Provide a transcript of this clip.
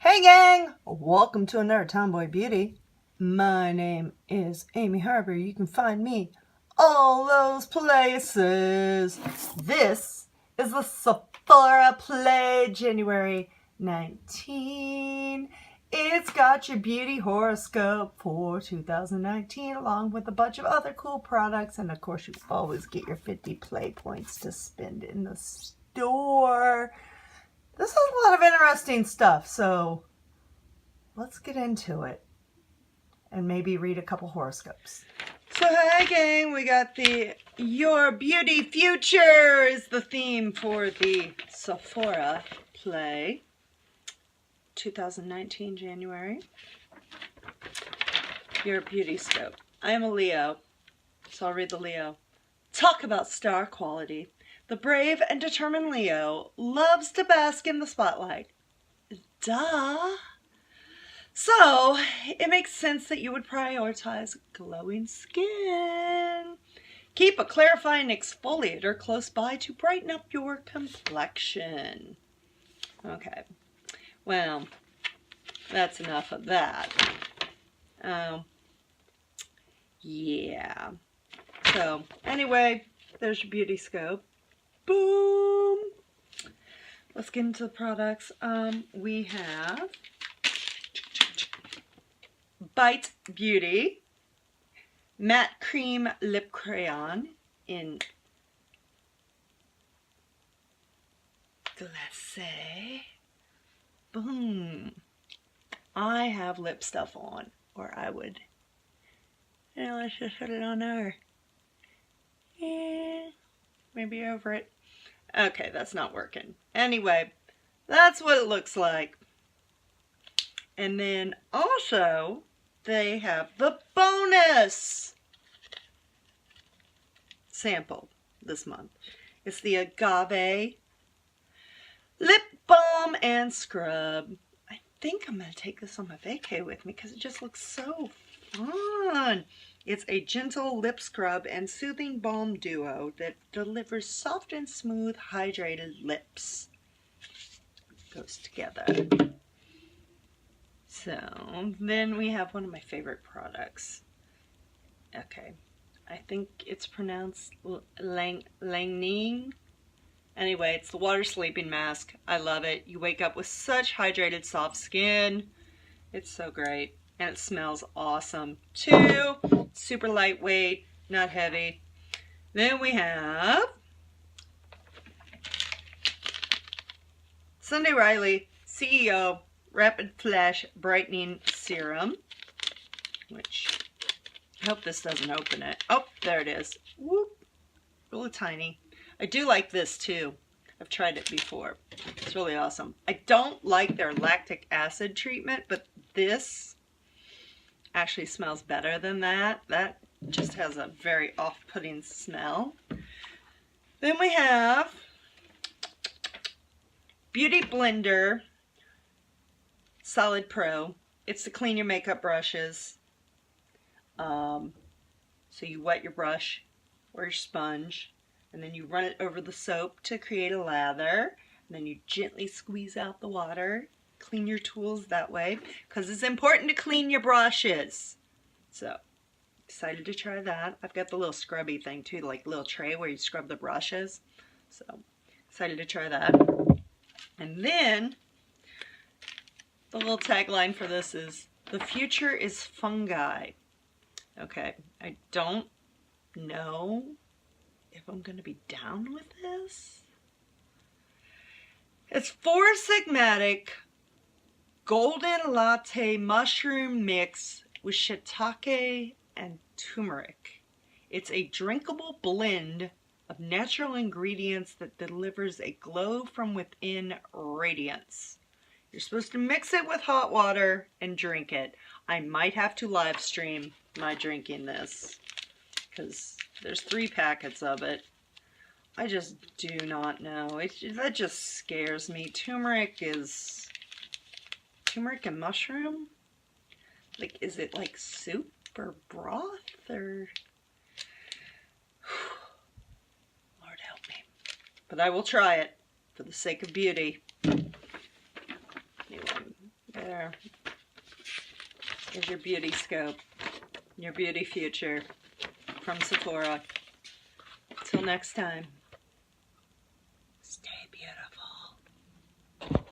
Hey gang! Welcome to another Tomboy Beauty. My name is Amy Harber. You can find me all those places. This is the Sephora Play January 19. It's got your beauty horoscope for 2019 along with a bunch of other cool products. And of course you always get your 50 play points to spend in the store. This is a lot of interesting stuff, so let's get into it and maybe read a couple horoscopes. So hey gang, we got the Your Beauty Future is the theme for the Sephora Play 2019 January. Your Beauty Scope. I am a Leo, so I'll read the Leo. Talk about star quality. The brave and determined Leo loves to bask in the spotlight. Duh. So, it makes sense that you would prioritize glowing skin. Keep a clarifying exfoliator close by to brighten up your complexion. Okay, well, that's enough of that. Yeah. So, anyway, there's your beauty scope. Boom! Let's get into the products. We have Bite Beauty Matte Cream Lip Crayon in Glacé. Boom! I have lip stuff on, or I would. Let's just put it on there. Yeah. Maybe over it. Okay, that's not working. Anyway, that's what it looks like. And then also, they have the bonus sample this month. It's the Agave Lip Balm and Scrub. I think I'm going to take this on my vacay with me because it just looks so fun. It's a gentle lip scrub and soothing balm duo that delivers soft and smooth hydrated lips. Goes together. So then we have one of my favorite products. Okay, I think it's pronounced Laneige. Anyway, it's the water sleeping mask. I love it. You wake up with such hydrated soft skin. It's so great. And it smells awesome too. Super lightweight, not heavy. Then we have Sunday Riley CEO Rapid Flash Brightening Serum, which I hope this doesn't open it. Oh, there it is. Whoop. Really tiny. I do like this too. I've tried it before. It's really awesome. I don't like their lactic acid treatment, but this actually smells better than that. That just has a very off-putting smell. Then we have Beautyblender Solid Pro. It's to clean your makeup brushes. So you wet your brush or your sponge, and then you run it over the soap to create a lather, and then you gently squeeze out the water. Clean your tools that way, because it's important to clean your brushes. So, excited to try that. I've got the little scrubby thing too, like little tray where you scrub the brushes. So, excited to try that. And then, the little tagline for this is, the future is fungi. Okay, I don't know if I'm going to be down with this. It's 4 Sigmatic Golden Latte Mushroom Mix with shiitake and turmeric. It's a drinkable blend of natural ingredients that delivers a glow from within radiance. You're supposed to mix it with hot water and drink it. I might have to live stream my drinking this because there's 3 packets of it. I just do not know. That just scares me. Turmeric and mushroom? Like, is it like soup or broth or... Lord help me. But I will try it for the sake of beauty. Anyway, There is your beauty scope, your beauty future from Sephora. Till next time, stay beautiful.